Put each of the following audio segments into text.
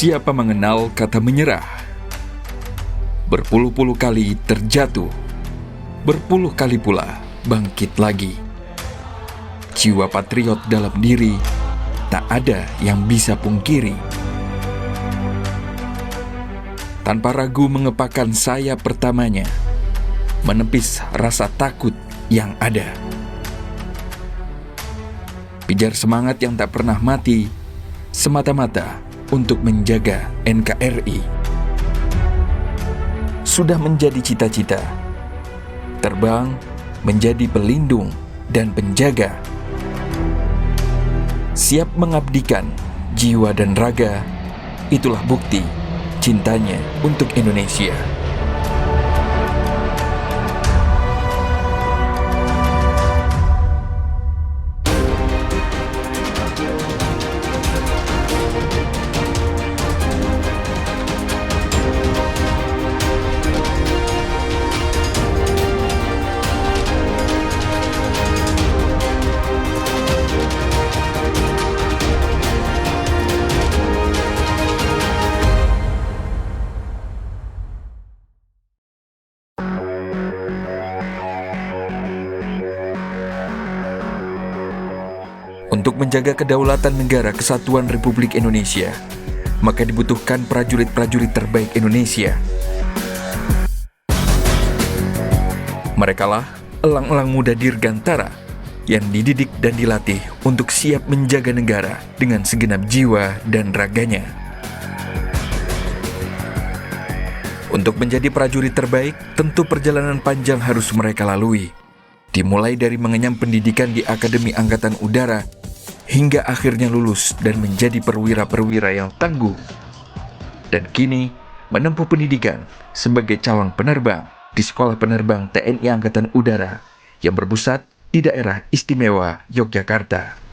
Siapa mengenal kata menyerah? Berpuluh-puluh kali terjatuh, berpuluh kali pula bangkit lagi. Jiwa patriot dalam diri tak ada yang bisa pungkiri. Tanpa ragu mengepakkan sayap pertamanya, menepis rasa takut yang ada. Pijar semangat yang tak pernah mati, semata-mata untuk menjaga NKRI. Sudah menjadi cita-cita, terbang menjadi pelindung dan penjaga. Siap mengabdikan jiwa dan raga, itulah bukti cintanya untuk Indonesia. Untuk menjaga kedaulatan negara kesatuan Republik Indonesia, maka dibutuhkan prajurit-prajurit terbaik Indonesia. Merekalah elang-elang muda Dirgantara yang dididik dan dilatih untuk siap menjaga negara dengan segenap jiwa dan raganya. Untuk menjadi prajurit terbaik, tentu perjalanan panjang harus mereka lalui. Dimulai dari mengenyam pendidikan di Akademi Angkatan Udara, hingga akhirnya lulus dan menjadi perwira-perwira yang tangguh. Dan kini menempuh pendidikan sebagai calon penerbang di Sekolah Penerbang TNI Angkatan Udara yang berpusat di Daerah Istimewa Yogyakarta.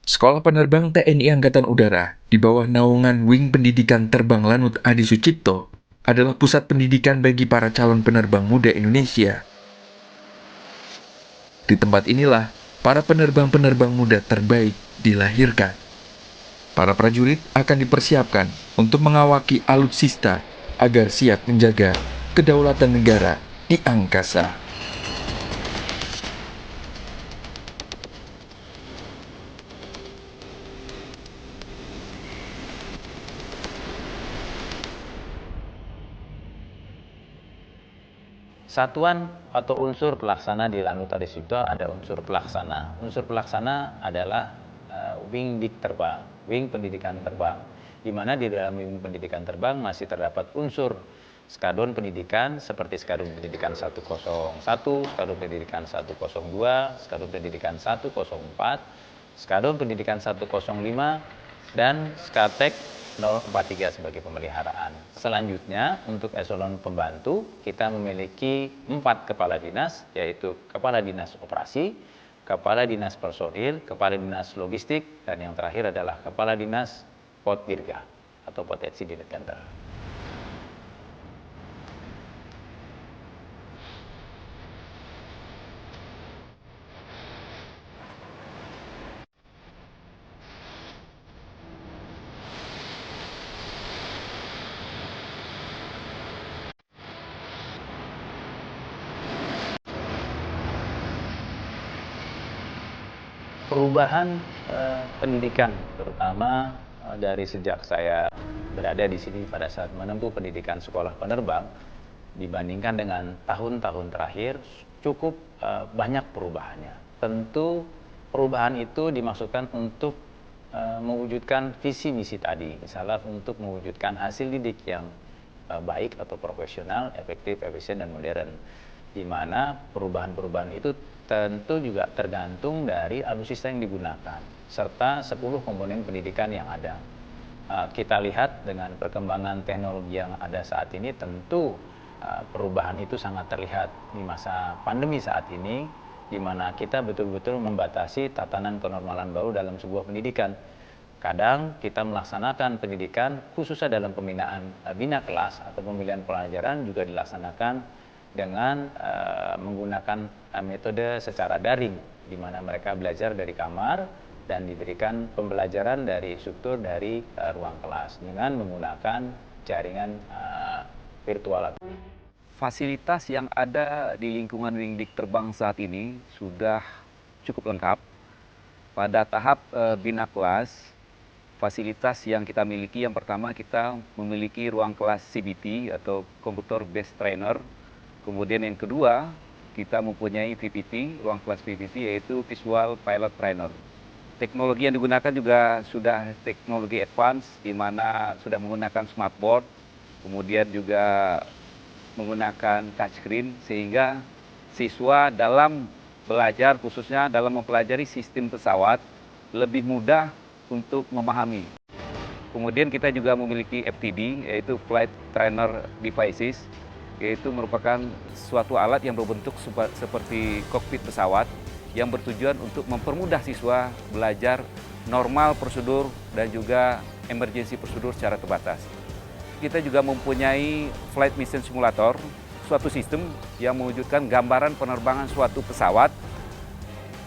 Sekolah Penerbang TNI Angkatan Udara di bawah naungan Wing Pendidikan Terbang Lanut Adi Sucipto adalah pusat pendidikan bagi para calon penerbang muda Indonesia. Di tempat inilah para penerbang-penerbang muda terbaik dilahirkan. Para prajurit akan dipersiapkan untuk mengawaki alutsista agar siap menjaga kedaulatan negara di angkasa. Satuan atau unsur pelaksana di Lanut Adi Sucipto ada unsur pelaksana. Unsur pelaksana adalah Wing Dik Terbang, Wing Pendidikan Terbang. Di mana di dalam Wing Pendidikan Terbang masih terdapat unsur skadron pendidikan seperti skadron pendidikan 101, skadron pendidikan 102, skadron pendidikan 104, skadron pendidikan 105, dan Skatek 043 sebagai pemeliharaan. Selanjutnya, untuk eselon pembantu, kita memiliki 4 kepala dinas, yaitu Kepala Dinas Operasi, Kepala Dinas Personil, Kepala Dinas Logistik, dan yang terakhir adalah Kepala Dinas Potdirga atau Potensi Dirgantara. Perubahan pendidikan, terutama dari sejak saya berada di sini pada saat menempuh pendidikan sekolah penerbang, dibandingkan dengan tahun-tahun terakhir, cukup banyak perubahannya. Tentu perubahan itu dimaksudkan untuk mewujudkan visi misi tadi, misalnya untuk mewujudkan hasil didik yang baik atau profesional, efektif, efisien, dan modern. Di mana perubahan-perubahan itu tentu juga tergantung dari alutsista yang digunakan, serta 10 komponen pendidikan yang ada. Kita lihat dengan perkembangan teknologi yang ada saat ini, tentu perubahan itu sangat terlihat di masa pandemi saat ini, di mana kita betul-betul membatasi tatanan kenormalan baru dalam sebuah pendidikan. Kadang kita melaksanakan pendidikan khususnya dalam pembinaan bina kelas atau pemilihan pelajaran juga dilaksanakan dengan menggunakan metode secara daring, di mana mereka belajar dari kamar dan diberikan pembelajaran dari struktur dari ruang kelas dengan menggunakan jaringan virtual. Fasilitas yang ada di lingkungan Wingdik Terbang saat ini sudah cukup lengkap. Pada tahap bina kelas, fasilitas yang kita miliki, yang pertama kita memiliki ruang kelas CBT atau Computer Based Trainer. Kemudian yang kedua, kita mempunyai VPT, ruang kelas VPT, yaitu Visual Pilot Trainer. Teknologi yang digunakan juga sudah teknologi advance, di mana sudah menggunakan smartboard, kemudian juga menggunakan touchscreen, sehingga siswa dalam belajar, khususnya dalam mempelajari sistem pesawat, lebih mudah untuk memahami. Kemudian kita juga memiliki FTD, yaitu Flight Trainer Devices, yaitu merupakan suatu alat yang berbentuk seperti kokpit pesawat yang bertujuan untuk mempermudah siswa belajar normal prosedur dan juga emergency prosedur secara terbatas. Kita juga mempunyai Flight Mission Simulator, suatu sistem yang mewujudkan gambaran penerbangan suatu pesawat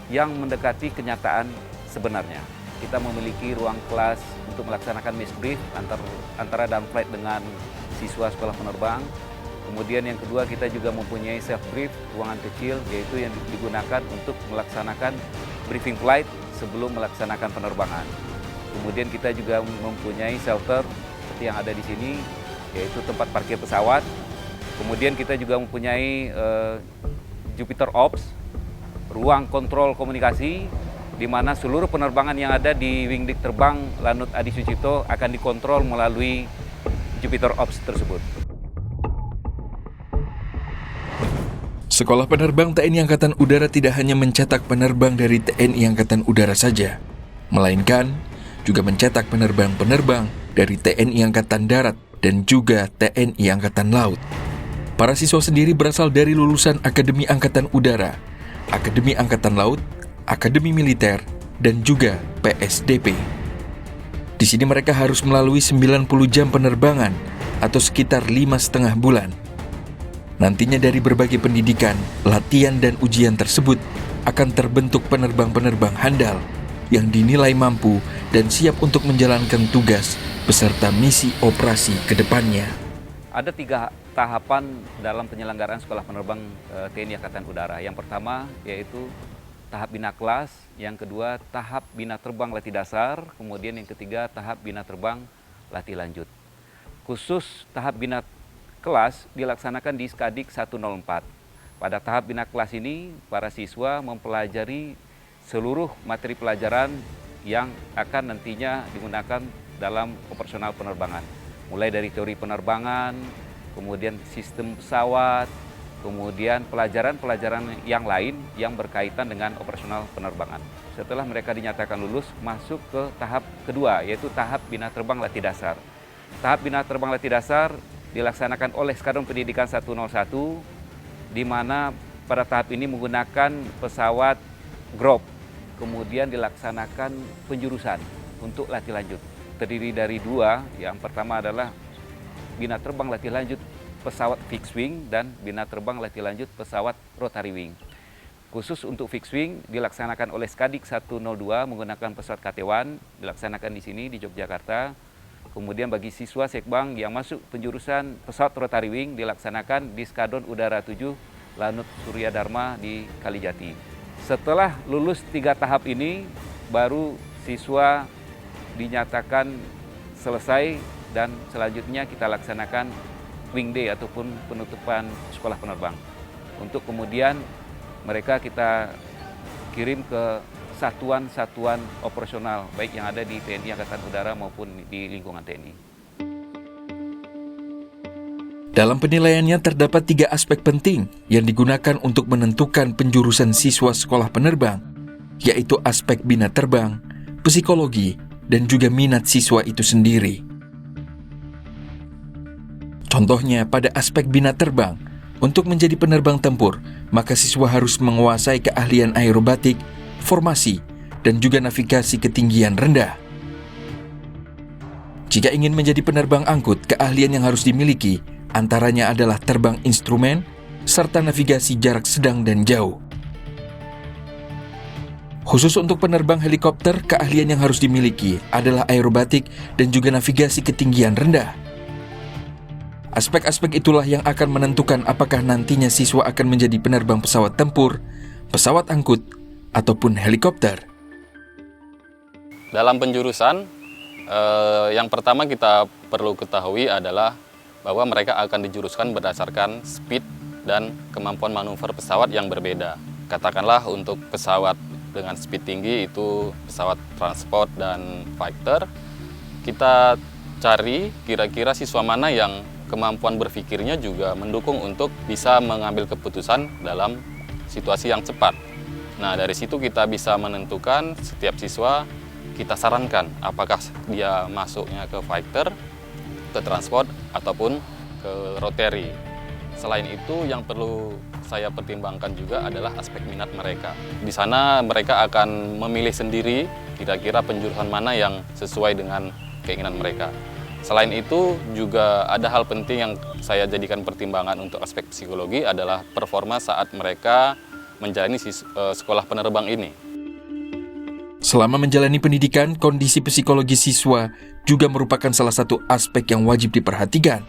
yang mendekati kenyataan sebenarnya. Kita memiliki ruang kelas untuk melaksanakan miss brief antara dalam flight dengan siswa sekolah penerbang. Kemudian yang kedua, kita juga mempunyai self brief, ruangan kecil, yaitu yang digunakan untuk melaksanakan briefing flight sebelum melaksanakan penerbangan. Kemudian kita juga mempunyai shelter seperti yang ada di sini, yaitu tempat parkir pesawat. Kemudian kita juga mempunyai Jupiter Ops, ruang kontrol komunikasi, di mana seluruh penerbangan yang ada di Wingdik Terbang Lanut Adi Sucipto akan dikontrol melalui Jupiter Ops tersebut. Sekolah Penerbang TNI Angkatan Udara tidak hanya mencetak penerbang dari TNI Angkatan Udara saja, melainkan juga mencetak penerbang-penerbang dari TNI Angkatan Darat dan juga TNI Angkatan Laut. Para siswa sendiri berasal dari lulusan Akademi Angkatan Udara, Akademi Angkatan Laut, Akademi Militer, dan juga PSDP. Di sini mereka harus melalui 90 jam penerbangan atau sekitar 5,5 bulan. Nantinya dari berbagai pendidikan, latihan, dan ujian tersebut akan terbentuk penerbang-penerbang handal yang dinilai mampu dan siap untuk menjalankan tugas beserta misi operasi ke depannya. Ada 3 tahapan dalam penyelenggaraan sekolah penerbang TNI Angkatan Udara. Yang pertama yaitu tahap bina kelas, yang kedua tahap bina terbang latih dasar, kemudian yang ketiga tahap bina terbang latih lanjut. Khusus tahap bina kelas dilaksanakan di Skadik 104. Pada tahap bina kelas ini, para siswa mempelajari seluruh materi pelajaran yang akan nantinya digunakan dalam operasional penerbangan. Mulai dari teori penerbangan, kemudian sistem pesawat, kemudian pelajaran-pelajaran yang lain yang berkaitan dengan operasional penerbangan. Setelah mereka dinyatakan lulus, masuk ke tahap kedua, yaitu tahap bina terbang latih dasar. Tahap bina terbang latih dasar dilaksanakan oleh Skadron Pendidikan 101, di mana pada tahap ini menggunakan pesawat Grop. Kemudian dilaksanakan penjurusan untuk latih lanjut. Terdiri dari 2, yang pertama adalah bina terbang latih lanjut pesawat fixed wing dan bina terbang latih lanjut pesawat rotary wing. Khusus untuk fixed wing dilaksanakan oleh Skadik 102 menggunakan pesawat KT-1, dilaksanakan di sini di Yogyakarta. Kemudian bagi siswa Sekbang yang masuk penjurusan pesawat rotary wing dilaksanakan di Skadron Udara 7 Lanut Surya Dharma di Kalijati. Setelah lulus 3 tahap ini, baru siswa dinyatakan selesai dan selanjutnya kita laksanakan Wing Day ataupun penutupan sekolah penerbang. Untuk kemudian mereka kita kirim ke satuan-satuan operasional, baik yang ada di TNI Angkatan Udara maupun di lingkungan TNI. Dalam penilaiannya terdapat 3 aspek penting yang digunakan untuk menentukan penjurusan siswa sekolah penerbang, yaitu aspek bina terbang, psikologi, dan juga minat siswa itu sendiri. Contohnya pada aspek bina terbang, untuk menjadi penerbang tempur, maka siswa harus menguasai keahlian aerobatik, formasi, dan juga navigasi ketinggian rendah. Jika ingin menjadi penerbang angkut, keahlian yang harus dimiliki antaranya adalah terbang instrumen serta navigasi jarak sedang dan jauh. Khusus untuk penerbang helikopter, keahlian yang harus dimiliki adalah aerobatik dan juga navigasi ketinggian rendah. Aspek-aspek itulah yang akan menentukan apakah nantinya siswa akan menjadi penerbang pesawat tempur, pesawat angkut, ataupun helikopter. Dalam penjurusan, yang pertama kita perlu ketahui adalah bahwa mereka akan dijuruskan berdasarkan speed dan kemampuan manuver pesawat yang berbeda. Katakanlah untuk pesawat dengan speed tinggi itu pesawat transport dan fighter, kita cari kira-kira siswa mana yang kemampuan berpikirnya juga mendukung untuk bisa mengambil keputusan dalam situasi yang cepat. Nah, dari situ kita bisa menentukan setiap siswa, kita sarankan apakah dia masuknya ke fighter, ke transport, ataupun ke rotary. Selain itu, yang perlu saya pertimbangkan juga adalah aspek minat mereka. Di sana mereka akan memilih sendiri kira-kira penjurusan mana yang sesuai dengan keinginan mereka. Selain itu, juga ada hal penting yang saya jadikan pertimbangan untuk aspek psikologi adalah performa saat mereka menjalani sekolah penerbang ini. Selama menjalani pendidikan, kondisi psikologi siswa juga merupakan salah satu aspek yang wajib diperhatikan.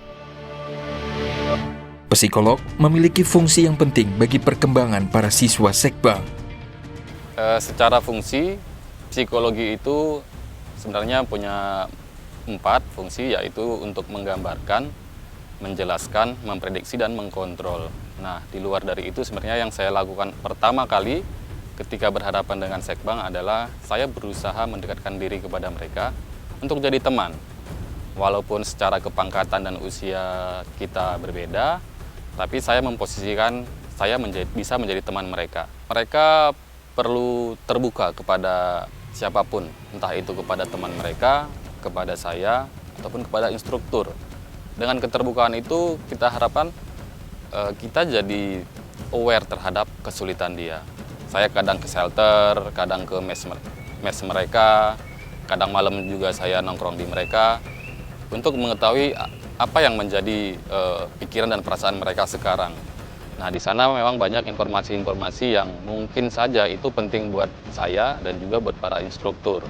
Psikolog memiliki fungsi yang penting bagi perkembangan para siswa Sekbang. Secara fungsi, psikologi itu sebenarnya punya 4 fungsi, yaitu untuk menggambarkan, menjelaskan, memprediksi, dan mengkontrol. Nah, di luar dari itu sebenarnya yang saya lakukan pertama kali ketika berhadapan dengan Sekbang adalah saya berusaha mendekatkan diri kepada mereka untuk jadi teman. Walaupun secara kepangkatan dan usia kita berbeda, tapi saya memposisikan saya bisa menjadi teman mereka. Mereka perlu terbuka kepada siapapun, entah itu kepada teman mereka, kepada saya, ataupun kepada instruktur. Dengan keterbukaan itu kita harapkan kita jadi aware terhadap kesulitan dia. Saya kadang ke shelter, kadang ke mes mereka, kadang malam juga saya nongkrong di mereka untuk mengetahui apa yang menjadi pikiran dan perasaan mereka sekarang. Nah, di sana memang banyak informasi-informasi yang mungkin saja itu penting buat saya dan juga buat para instruktur.